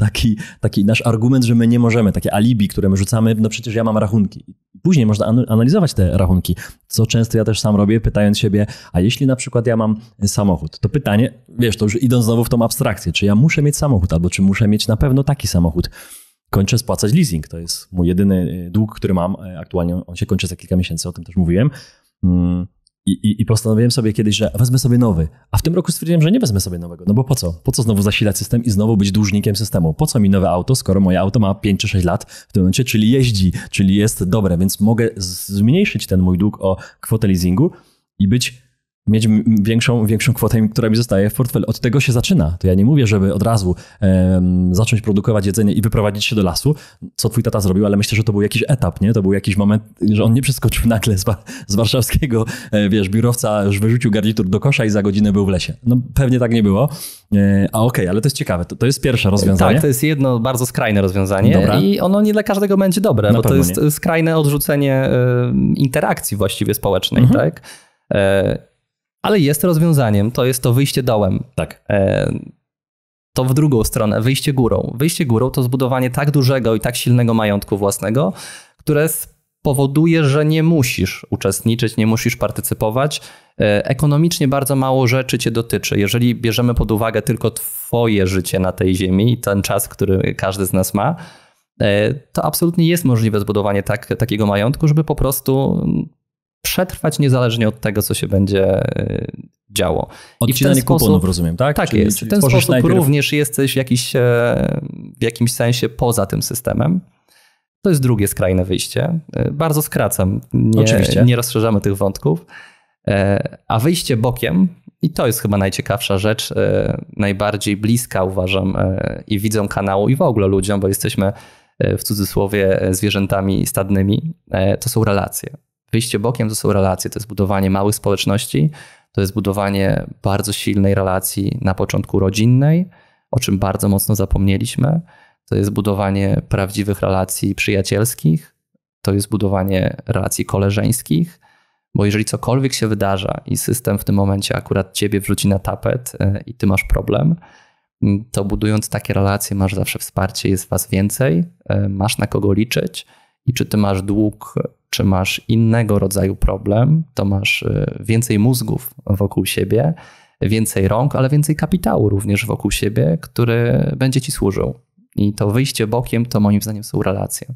taki nasz argument, że my nie możemy, takie alibi, które my rzucamy, no przecież ja mam rachunki. Później można analizować te rachunki, co często ja też sam robię, pytając siebie, a jeśli na przykład ja mam samochód, to pytanie, wiesz, to już idąc znowu w tą abstrakcję, czy ja muszę mieć samochód, albo czy muszę mieć na pewno taki samochód. Kończę spłacać leasing, to jest mój jedyny dług, który mam aktualnie, on się kończy za kilka miesięcy, o tym też mówiłem. I postanowiłem sobie kiedyś, że wezmę sobie nowy, a w tym roku stwierdziłem, że nie wezmę sobie nowego, no bo po co? Po co znowu zasilać system i znowu być dłużnikiem systemu? Po co mi nowe auto, skoro moje auto ma 5 czy 6 lat w tym momencie, czyli jeździ, czyli jest dobre, więc mogę zmniejszyć ten mój dług o kwotę leasingu i mieć większą kwotę, która mi zostaje w portfelu. Od tego się zaczyna. To ja nie mówię, żeby od razu zacząć produkować jedzenie i wyprowadzić się do lasu, co twój tata zrobił, ale myślę, że to był jakiś etap, nie? To był jakiś moment, że on nie przeskoczył nagle z warszawskiego, biurowca, wyrzucił garnitur do kosza i za godzinę był w lesie. No pewnie tak nie było. Okej, ale to jest ciekawe. To jest pierwsze rozwiązanie. Tak, to jest jedno bardzo skrajne rozwiązanie. Dobra. I ono nie dla każdego będzie dobre, bo to jest skrajne odrzucenie interakcji właściwie społecznej, tak? Ale jest rozwiązaniem, to jest to wyjście dołem. Tak. To w drugą stronę, wyjście górą. Wyjście górą to zbudowanie tak dużego i tak silnego majątku własnego, które spowoduje, że nie musisz uczestniczyć, nie musisz partycypować. Ekonomicznie bardzo mało rzeczy cię dotyczy. Jeżeli bierzemy pod uwagę tylko twoje życie na tej ziemi i ten czas, który każdy z nas ma, to absolutnie jest możliwe zbudowanie takiego majątku, żeby po prostu przetrwać niezależnie od tego, co się będzie działo. Odcinanie kuponów, rozumiem, tak? Tak jest. W ten sposób również jesteś w jakimś sensie poza tym systemem. To jest drugie skrajne wyjście. Bardzo skracam. Nie rozszerzamy tych wątków. A wyjście bokiem, i to jest chyba najciekawsza rzecz, najbardziej bliska uważam i widzom kanału i w ogóle ludziom, bo jesteśmy w cudzysłowie zwierzętami stadnymi, to są relacje. Wyjście bokiem to są relacje, to jest budowanie małych społeczności, to jest budowanie bardzo silnej relacji na początku rodzinnej, o czym bardzo mocno zapomnieliśmy. To jest budowanie prawdziwych relacji przyjacielskich, to jest budowanie relacji koleżeńskich, bo jeżeli cokolwiek się wydarza i system w tym momencie akurat ciebie wrzuci na tapet i ty masz problem, to budując takie relacje masz zawsze wsparcie, jest was więcej, masz na kogo liczyć i czy ty masz dług, czy masz innego rodzaju problem, to masz więcej mózgów wokół siebie, więcej rąk, ale więcej kapitału również wokół siebie, który będzie ci służył. I to wyjście bokiem to moim zdaniem są relacje.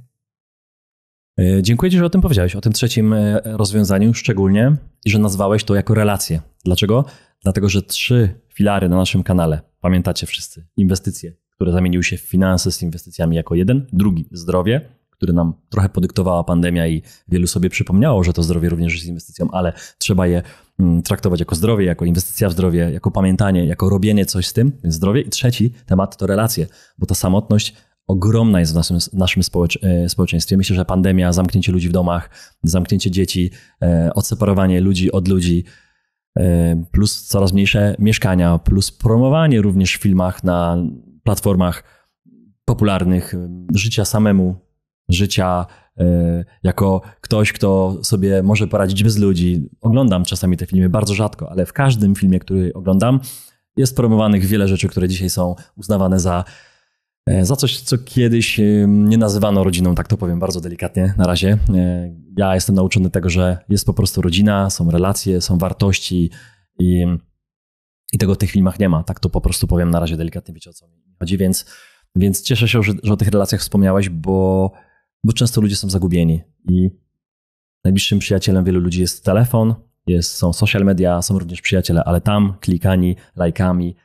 Dziękuję ci, że o tym powiedziałeś, o tym trzecim rozwiązaniu szczególnie i że nazwałeś to jako relacje. Dlaczego? Dlatego, że 3 filary na naszym kanale, pamiętacie wszyscy, inwestycje, które zamieniły się w finanse z inwestycjami jako jeden, drugi zdrowie, który nam trochę podyktowała pandemia i wielu sobie przypomniało, że to zdrowie również jest inwestycją, ale trzeba je traktować jako zdrowie, jako inwestycja w zdrowie, jako pamiętanie, jako robienie coś z tym, więc zdrowie. I trzeci temat to relacje, bo ta samotność ogromna jest w naszym społeczeństwie. Myślę, że pandemia, zamknięcie ludzi w domach, zamknięcie dzieci, odseparowanie ludzi od ludzi, plus coraz mniejsze mieszkania, plus promowanie również w filmach na platformach popularnych, życia samemu, życia, jako ktoś, kto sobie może poradzić bez ludzi. Oglądam czasami te filmy, bardzo rzadko, ale w każdym filmie, który oglądam, jest promowanych wiele rzeczy, które dzisiaj są uznawane za coś, co kiedyś nie nazywano rodziną, tak to powiem bardzo delikatnie na razie. Ja jestem nauczony tego, że jest po prostu rodzina, są relacje, są wartości i tego w tych filmach nie ma. Tak to po prostu powiem na razie delikatnie, wiecie o co mi chodzi, więc cieszę się, że o tych relacjach wspomniałeś, bo często ludzie są zagubieni i najbliższym przyjacielem wielu ludzi jest telefon, są social media, są również przyjaciele, ale tam klikani, lajkami,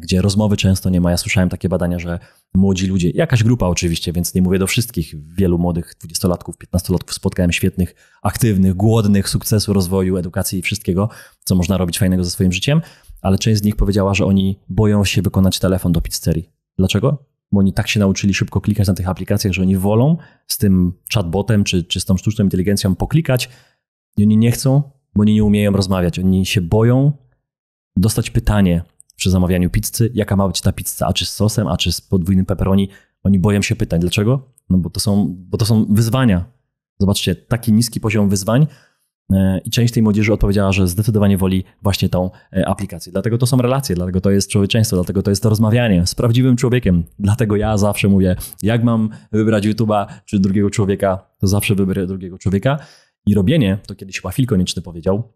gdzie rozmowy często nie ma. Ja słyszałem takie badania, że młodzi ludzie, jakaś grupa oczywiście, więc nie mówię do wszystkich, wielu młodych 20-latków, 15-latków spotkałem świetnych, aktywnych, głodnych sukcesu, rozwoju, edukacji i wszystkiego, co można robić fajnego ze swoim życiem, ale część z nich powiedziała, że oni boją się wykonać telefon do pizzerii. Dlaczego? Bo oni tak się nauczyli szybko klikać na tych aplikacjach, że oni wolą z tym chatbotem czy z tą sztuczną inteligencją poklikać i oni nie chcą, bo oni nie umieją rozmawiać. Oni się boją dostać pytanie przy zamawianiu pizzy, jaka ma być ta pizza, a czy z sosem, a czy z podwójnym pepperoni. Oni boją się pytań. Dlaczego? No bo to są wyzwania. Zobaczcie, taki niski poziom wyzwań i część tej młodzieży odpowiedziała, że zdecydowanie woli właśnie tą aplikację. Dlatego to są relacje, dlatego to jest człowieczeństwo, dlatego to jest to rozmawianie z prawdziwym człowiekiem. Dlatego ja zawsze mówię, jak mam wybrać YouTube'a czy drugiego człowieka, to zawsze wybiorę drugiego człowieka. I robienie, to kiedyś chyba Phil Konieczny powiedział,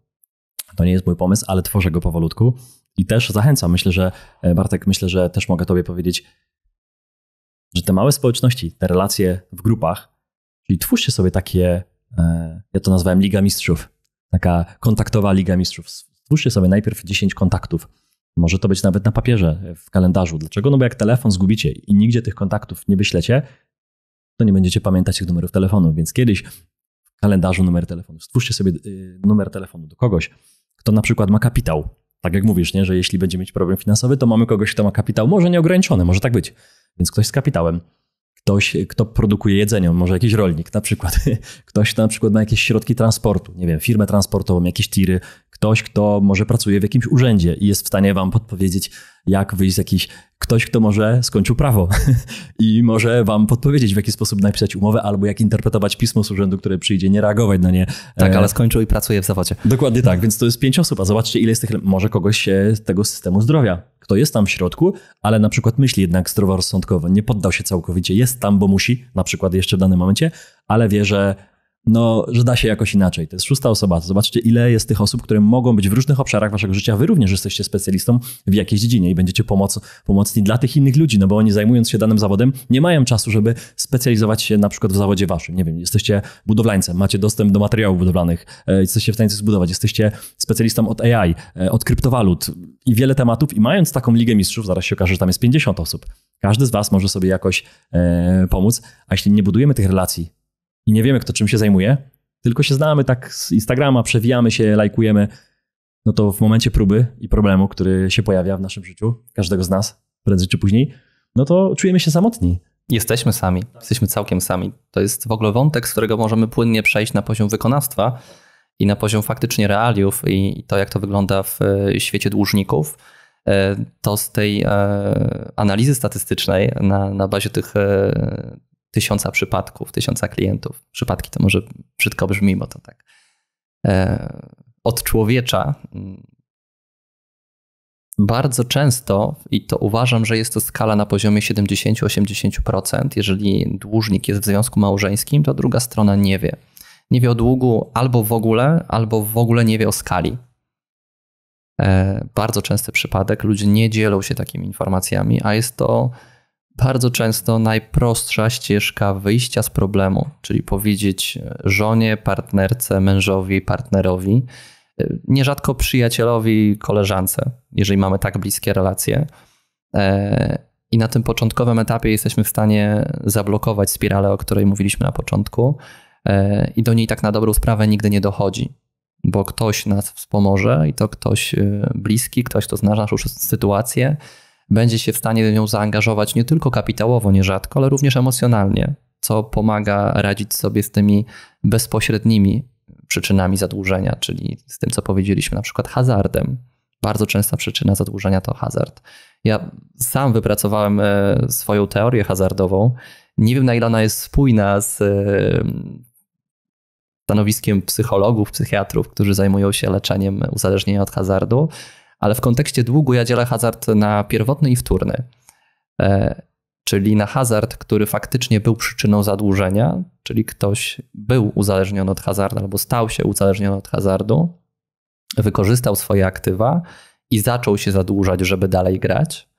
to nie jest mój pomysł, ale tworzę go powolutku i też zachęcam. Myślę, że Bartek, też mogę tobie powiedzieć, że te małe społeczności, te relacje w grupach, czyli twórzcie sobie takie, ja to nazwałem Liga Mistrzów, taka kontaktowa Liga Mistrzów. Stwórzcie sobie najpierw 10 kontaktów. Może to być nawet na papierze, w kalendarzu. Dlaczego? No bo jak telefon zgubicie i nigdzie tych kontaktów nie wyślecie, to nie będziecie pamiętać tych numerów telefonu, więc kiedyś w kalendarzu numer telefonu. Stwórzcie sobie numer telefonu do kogoś, kto na przykład ma kapitał. Tak jak mówisz, nie? Że jeśli będzie mieć problem finansowy, to mamy kogoś, kto ma kapitał, może nieograniczony, może tak być. Więc ktoś z kapitałem. Ktoś, kto produkuje jedzenie, może jakiś rolnik na przykład. Ktoś, kto na przykład ma jakieś środki transportu, nie wiem, firmę transportową, jakieś tiry. Ktoś, kto może pracuje w jakimś urzędzie i jest w stanie wam podpowiedzieć, jak wyjść z jakiś... Ktoś, kto może skończył prawo i może wam podpowiedzieć, w jaki sposób napisać umowę albo jak interpretować pismo z urzędu, które przyjdzie, nie reagować na nie. Tak, ale skończył i pracuje w zawodzie. Dokładnie tak, więc to jest 5 osób, a zobaczcie, ile jest tych... Może kogoś z tego systemu zdrowia, kto jest tam w środku, ale na przykład myśli jednak zdroworozsądkowo, nie poddał się całkowicie, jest tam, bo musi, na przykład jeszcze w danym momencie, ale wie, że da się jakoś inaczej. To jest 6. osoba. Zobaczcie, ile jest tych osób, które mogą być w różnych obszarach waszego życia. Wy również jesteście specjalistą w jakiejś dziedzinie i będziecie pomocni dla tych innych ludzi, no bo oni zajmując się danym zawodem nie mają czasu, żeby specjalizować się na przykład w zawodzie waszym. Nie wiem, jesteście budowlańcem, macie dostęp do materiałów budowlanych, jesteście w stanie coś zbudować, jesteście specjalistą od AI, od kryptowalut i wiele tematów i mając taką Ligę Mistrzów, zaraz się okaże, że tam jest 50 osób. Każdy z was może sobie jakoś pomóc, a jeśli nie budujemy tych relacji, i nie wiemy, kto czym się zajmuje, tylko się znamy tak z Instagrama, przewijamy się, lajkujemy, no to w momencie próby i problemu, który się pojawia w naszym życiu, każdego z nas, prędzej czy później, no to czujemy się samotni. Jesteśmy sami, jesteśmy całkiem sami. To jest w ogóle wątek, z którego możemy płynnie przejść na poziom wykonawstwa i na poziom faktycznie realiów i to, jak to wygląda w świecie dłużników. To z tej analizy statystycznej na bazie tych 1000 przypadków, 1000 klientów. Przypadki to może brzydko brzmi, bo to tak od człowiecza bardzo często, i to uważam, że jest to skala na poziomie 70-80%, jeżeli dłużnik jest w związku małżeńskim, to druga strona nie wie. Nie wie o długu albo w ogóle nie wie o skali. Bardzo częsty przypadek, ludzie nie dzielą się takimi informacjami, a jest to bardzo często najprostsza ścieżka wyjścia z problemu, czyli powiedzieć żonie, partnerce, mężowi, partnerowi, nierzadko przyjacielowi, koleżance, jeżeli mamy tak bliskie relacje. I na tym początkowym etapie jesteśmy w stanie zablokować spiralę, o której mówiliśmy na początku i do niej tak na dobrą sprawę nigdy nie dochodzi, bo ktoś nas wspomoże i to ktoś bliski, ktoś, kto zna naszą sytuację, będzie się w stanie w nią zaangażować nie tylko kapitałowo nierzadko, ale również emocjonalnie, co pomaga radzić sobie z tymi bezpośrednimi przyczynami zadłużenia, czyli z tym, co powiedzieliśmy, na przykład hazardem. Bardzo częsta przyczyna zadłużenia to hazard. Ja sam wypracowałem swoją teorię hazardową Nie wiem, na ile ona jest spójna z stanowiskiem psychologów, psychiatrów, którzy zajmują się leczeniem uzależnienia od hazardu, ale w kontekście długu ja dzielę hazard na pierwotny i wtórny. Czyli na hazard, który faktycznie był przyczyną zadłużenia, czyli ktoś był uzależniony od hazardu albo stał się uzależniony od hazardu, wykorzystał swoje aktywa i zaczął się zadłużać, żeby dalej grać.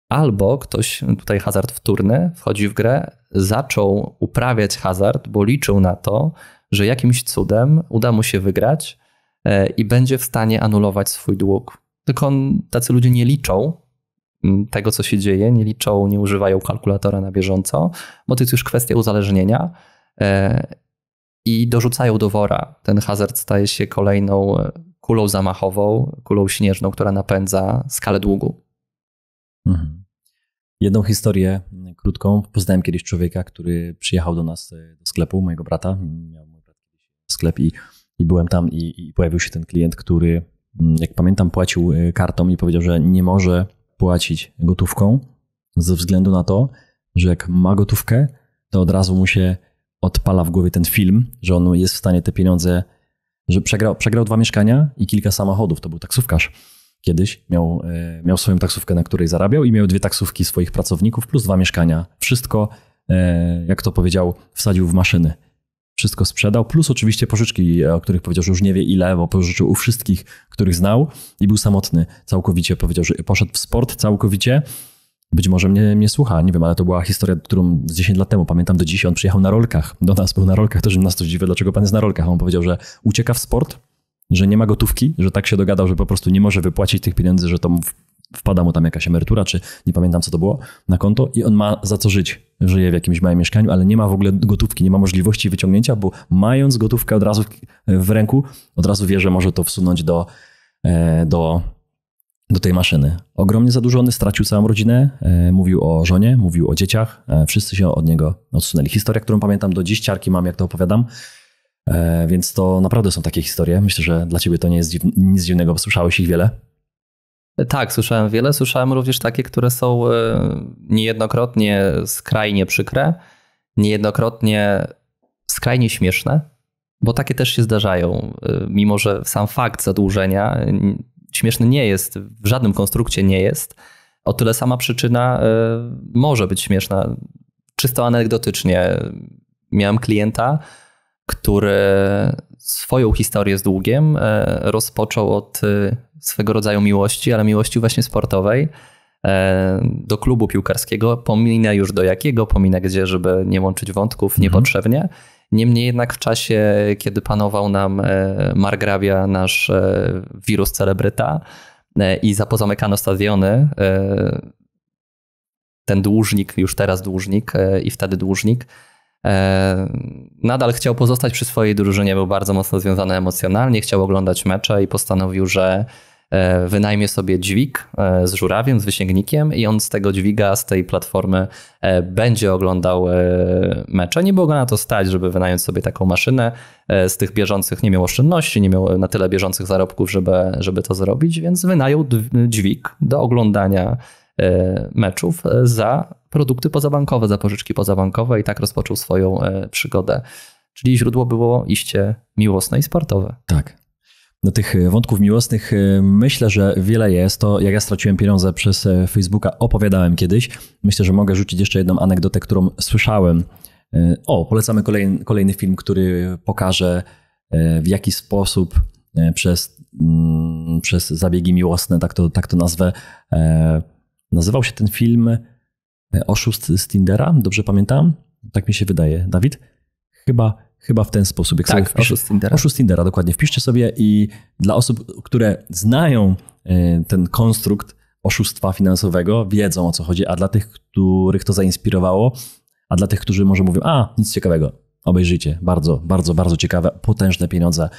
Albo ktoś, tutaj hazard wtórny wchodzi w grę, zaczął uprawiać hazard, bo liczył na to, że jakimś cudem uda mu się wygrać i będzie w stanie anulować swój dług. Tylko tacy ludzie nie liczą tego, co się dzieje, nie liczą, nie używają kalkulatora na bieżąco, bo to jest już kwestia uzależnienia i dorzucają do wora. Ten hazard staje się kolejną kulą zamachową, kulą śnieżną, która napędza skalę długu. Jedną historię krótką. Poznałem kiedyś człowieka, który przyjechał do nas do sklepu, mojego brata. Miał mój brat sklep i byłem tam i pojawił się ten klient, który, jak pamiętam, płacił kartą i powiedział, że nie może płacić gotówką ze względu na to, że jak ma gotówkę, to od razu mu się odpala w głowie ten film, że on jest w stanie te pieniądze, że przegrał 2 mieszkania i kilka samochodów. To był taksówkarz. Kiedyś miał swoją taksówkę, na której zarabiał i miał 2 taksówki swoich pracowników plus 2 mieszkania. Wszystko, jak to powiedział, wsadził w maszyny. Wszystko sprzedał, plus oczywiście pożyczki, o których powiedział, że już nie wie ile, bo pożyczył u wszystkich, których znał i był samotny całkowicie. Powiedział, że poszedł w sport całkowicie. Być może mnie słucha, nie wiem, ale to była historia, którą z 10 lat temu pamiętam do dziś. On przyjechał na rolkach, do nas był na rolkach, też nas to dziwi, dlaczego pan jest na rolkach. On powiedział, że ucieka w sport, że nie ma gotówki, że tak się dogadał, że po prostu nie może wypłacić tych pieniędzy, że to wpada mu tam jakaś emerytura, czy nie pamiętam co to było, na konto i on ma za co żyć. Żyje w jakimś małym mieszkaniu, ale nie ma w ogóle gotówki, nie ma możliwości wyciągnięcia, bo mając gotówkę od razu w ręku, od razu wie, że może to wsunąć do tej maszyny. Ogromnie zadłużony, stracił całą rodzinę, mówił o żonie, mówił o dzieciach, wszyscy się od niego odsunęli. Historia, którą pamiętam do dziś, ciarki mam, jak to opowiadam, więc to naprawdę są takie historie. Myślę, że dla ciebie to nie jest nic dziwnego, bo słyszałeś ich wiele. Tak, słyszałem wiele. Słyszałem również takie, które są niejednokrotnie skrajnie przykre, niejednokrotnie skrajnie śmieszne, bo takie też się zdarzają. Mimo że sam fakt zadłużenia śmieszny nie jest, w żadnym konstrukcie nie jest, o tyle sama przyczyna może być śmieszna. Czysto anegdotycznie miałem klienta, który swoją historię z długiem rozpoczął od swego rodzaju miłości, ale miłości właśnie sportowej, do klubu piłkarskiego. Pominę już do jakiego, pominę gdzie, żeby nie łączyć wątków niepotrzebnie. Niemniej jednak w czasie, kiedy panował nam margrabia, nasz wirus celebryta i zapozamykano stadiony, ten dłużnik, już teraz dłużnik i wtedy dłużnik, nadal chciał pozostać przy swojej drużynie, był bardzo mocno związany emocjonalnie, chciał oglądać mecze i postanowił, że wynajmie sobie dźwig z żurawiem, z wysięgnikiem i on z tego dźwiga, z tej platformy będzie oglądał mecze. Nie było go na to stać, żeby wynająć sobie taką maszynę. Z tych bieżących nie miał oszczędności, nie miał na tyle bieżących zarobków, żeby to zrobić, więc wynajął dźwig do oglądania meczów za produkty pozabankowe, za pożyczki pozabankowe i tak rozpoczął swoją przygodę. Czyli źródło było iście miłosne i sportowe. Tak. Do tych wątków miłosnych myślę, że wiele jest. To jak ja straciłem pieniądze przez Facebooka, opowiadałem kiedyś. Myślę, że mogę rzucić jeszcze jedną anegdotę, którą słyszałem. Polecamy kolejny film, który pokaże, w jaki sposób przez zabiegi miłosne, tak to nazwę. Nazywał się ten film Oszust z Tindera, dobrze pamiętam? Tak mi się wydaje. Dawid? Chyba w ten sposób. Jak tak, Oszust Tindera, dokładnie. Wpiszcie sobie i dla osób, które znają ten konstrukt oszustwa finansowego, wiedzą o co chodzi, a dla tych, których to zainspirowało, a dla tych, którzy może mówią, nic ciekawego, obejrzyjcie. Bardzo, bardzo, bardzo ciekawe, potężne pieniądze.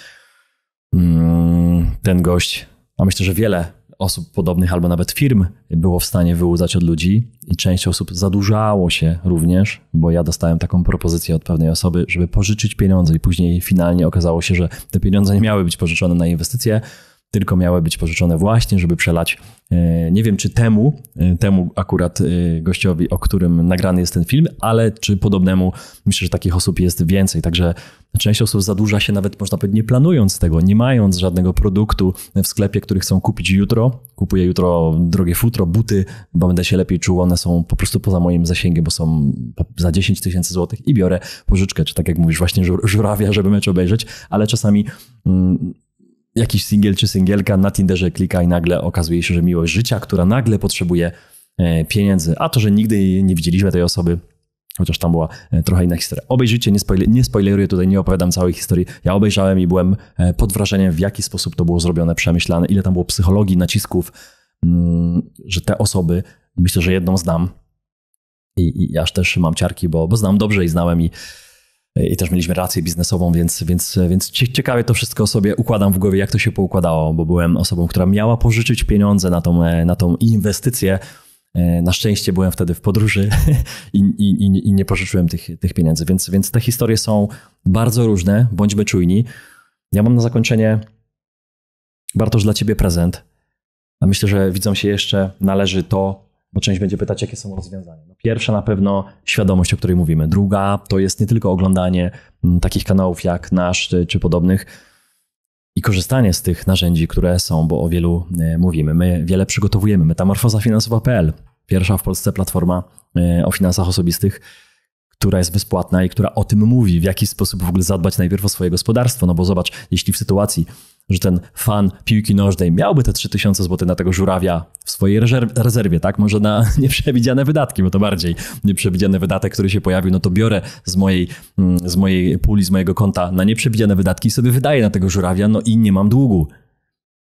Ten gość, a myślę, że wiele osób podobnych albo nawet firm było w stanie wyłudzać od ludzi i część osób zadłużało się również, bo ja dostałem taką propozycję od pewnej osoby, żeby pożyczyć pieniądze i później finalnie okazało się, że te pieniądze nie miały być pożyczone na inwestycje, tylko miały być pożyczone właśnie, żeby przelać, nie wiem czy temu akurat gościowi, o którym nagrany jest ten film, ale czy podobnemu, myślę, że takich osób jest więcej, także część osób zadłuża się nawet, można powiedzieć, nie planując tego, nie mając żadnego produktu w sklepie, który chcą kupić jutro. Kupuję jutro drogie futro, buty, bo będę się lepiej czuł, one są po prostu poza moim zasięgiem, bo są za 10 000 złotych i biorę pożyczkę, czy tak jak mówisz, właśnie żurawia, żeby mecz obejrzeć, ale czasami jakiś singiel czy singielka na Tinderze klika i nagle okazuje się, że miłość życia, która nagle potrzebuje pieniędzy, a to, że nigdy nie widzieliśmy tej osoby, chociaż tam była trochę inna historia. Obejrzyjcie, nie spoileruję tutaj, nie opowiadam całej historii. Ja obejrzałem i byłem pod wrażeniem, w jaki sposób to było zrobione, przemyślane, ile tam było psychologii, nacisków, że te osoby, myślę, że jedną znam i aż też mam ciarki, bo znam dobrze i znałem i też mieliśmy relację biznesową, więc ciekawie to wszystko sobie układam w głowie, jak to się poukładało, bo byłem osobą, która miała pożyczyć pieniądze na tą inwestycję. Na szczęście byłem wtedy w podróży i nie pożyczyłem tych pieniędzy, więc te historie są bardzo różne, bądźmy czujni. Ja mam na zakończenie, Bartosz, dla ciebie prezent, a myślę, że widzom się jeszcze należy to, bo część będzie pytać, jakie są rozwiązania. No pierwsza na pewno świadomość, o której mówimy. Druga to jest nie tylko oglądanie takich kanałów jak nasz czy podobnych i korzystanie z tych narzędzi, które są, bo o wielu mówimy. My wiele przygotowujemy. Metamorfozafinansowa.pl, pierwsza w Polsce platforma o finansach osobistych, która jest bezpłatna i która o tym mówi, w jaki sposób w ogóle zadbać najpierw o swoje gospodarstwo. No bo zobacz, jeśli w sytuacji, że ten fan piłki nożnej miałby te 3000 zł na tego żurawia w swojej rezerwie, tak? Może na nieprzewidziane wydatki, bo to bardziej nieprzewidziany wydatek, który się pojawił, no to biorę z mojej puli, z mojego konta na nieprzewidziane wydatki i sobie wydaję na tego żurawia, no i nie mam długu.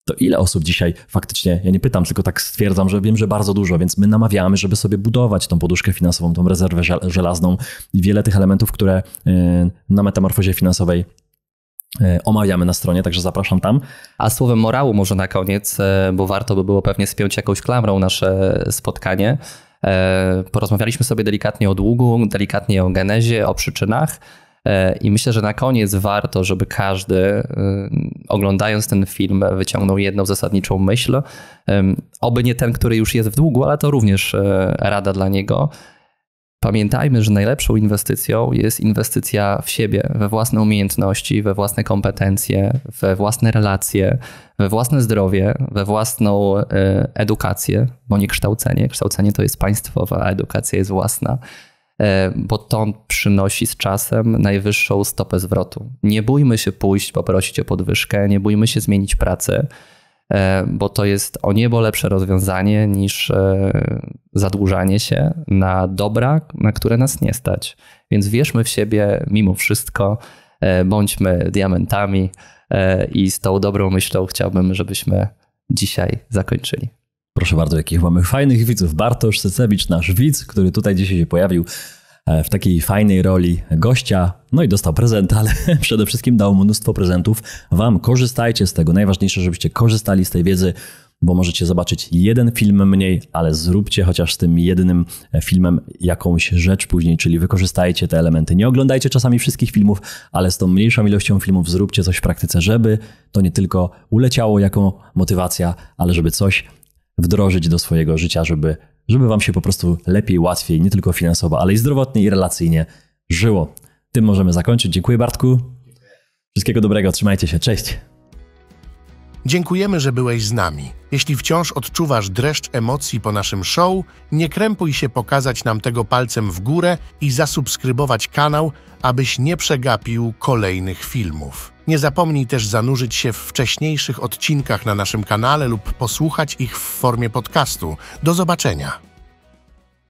To ile osób dzisiaj faktycznie, ja nie pytam, tylko tak stwierdzam, że wiem, że bardzo dużo, więc my namawiamy, żeby sobie budować tą poduszkę finansową, tą rezerwę żelazną i wiele tych elementów, które na Metamorfozie Finansowej omawiamy na stronie, także zapraszam tam. A słowem morału może na koniec, bo warto by było pewnie spiąć jakąś klamrą nasze spotkanie. Porozmawialiśmy sobie delikatnie o długu, delikatnie o genezie, o przyczynach i myślę, że na koniec warto, żeby każdy oglądając ten film wyciągnął jedną zasadniczą myśl. Oby nie ten, który już jest w długu, ale to również rada dla niego. Pamiętajmy, że najlepszą inwestycją jest inwestycja w siebie, we własne umiejętności, we własne kompetencje, we własne relacje, we własne zdrowie, we własną edukację, bo nie kształcenie. Kształcenie to jest państwowe, a edukacja jest własna, bo to przynosi z czasem najwyższą stopę zwrotu. Nie bójmy się pójść, poprosić o podwyżkę, nie bójmy się zmienić pracę, bo to jest o niebo lepsze rozwiązanie niż zadłużanie się na dobra, na które nas nie stać. Więc wierzmy w siebie mimo wszystko, bądźmy diamentami i z tą dobrą myślą chciałbym, żebyśmy dzisiaj zakończyli. Proszę bardzo, jakich mamy fajnych widzów. Bartosz Sycewicz, nasz widz, który tutaj dzisiaj się pojawił w takiej fajnej roli gościa, no i dostał prezent, ale przede wszystkim dał mnóstwo prezentów wam. Korzystajcie z tego. Najważniejsze, żebyście korzystali z tej wiedzy, bo możecie zobaczyć jeden film mniej, ale zróbcie chociaż z tym jednym filmem jakąś rzecz później, czyli wykorzystajcie te elementy. Nie oglądajcie czasami wszystkich filmów, ale z tą mniejszą ilością filmów zróbcie coś w praktyce, żeby to nie tylko uleciało jako motywacja, ale żeby coś wdrożyć do swojego życia, żeby wam się po prostu lepiej, łatwiej, nie tylko finansowo, ale i zdrowotnie i relacyjnie żyło. Tym możemy zakończyć. Dziękuję, Bartku. Wszystkiego dobrego, trzymajcie się. Cześć. Dziękujemy, że byłeś z nami. Jeśli wciąż odczuwasz dreszcz emocji po naszym show, nie krępuj się pokazać nam tego palcem w górę i zasubskrybować kanał, abyś nie przegapił kolejnych filmów. Nie zapomnij też zanurzyć się w wcześniejszych odcinkach na naszym kanale lub posłuchać ich w formie podcastu. Do zobaczenia!